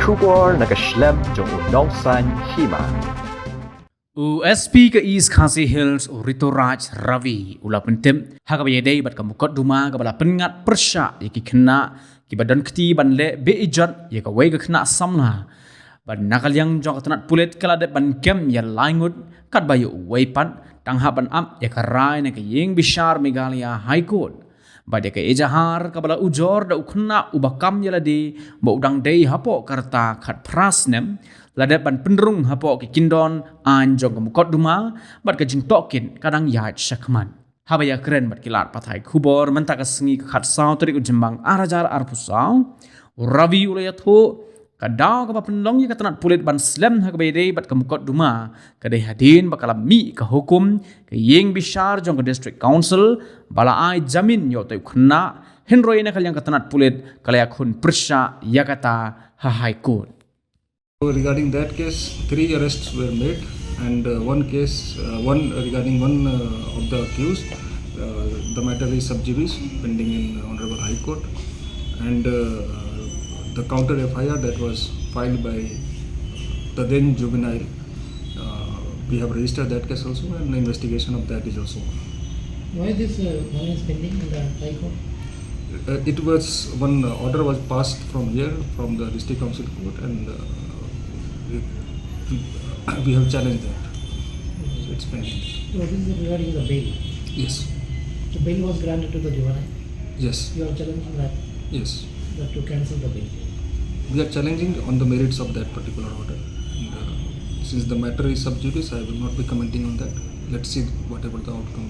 Shubor nakaslem jong unongsan Hima. USP ke East Khasi Hills Ritoraj Ravi ula pentem hagabaya bat kamukot duma kabala pengat Pyrshah yaki Khynnah ki badan kti ban le be ijat yaka wei ka Khynnah Samla ban nakal yang jong tanat Pulit kala de ban kem ya laingut kat bayu wei pan tang ha ban am yaka rai na ka ying bishar Meghalaya High Court badya ka Ejahar kabala ujor da Khynnah ubakam yala di ba udang dei hapo karta khat prasnem ladat ban penderung hapo ki kindon an jong kamukot duma bat ka Jingtohkit kadang yat syakman habaya keren bat kilat pathai khubor mentak sengi khat saw trik ujembang arajar arpusau Ravi ulayatho kadau ka pendong ya katanat Pulit ban slam hakabede bat kamukot duma kadai hadin bakala mi ka hukum ke yeng bishar jong ka district council bala ai jamin yo te Khynnah henroi na kalyang katanat Pulit kalaya khun Pyrshah yakata ha high court. Regarding that case, 3 arrests were made, and one regarding one of the accused. The matter is sub judice pending in Honorable High Court, and the counter FIR that was filed by the then juvenile, we have registered that case also, and the investigation of that is also on. Why this one is pending in the High Court? It was one order was passed from here, from the district council court, and we have challenged that. So it's pending. So this is regarding the bail. Yes. The bail was granted to the juvenile. Yes. You are challenging that. Yes. That to cancel the bail. We are challenging on the merits of that particular order. And, since the matter is sub judice, I will not be commenting on that. Let's see whatever the outcome.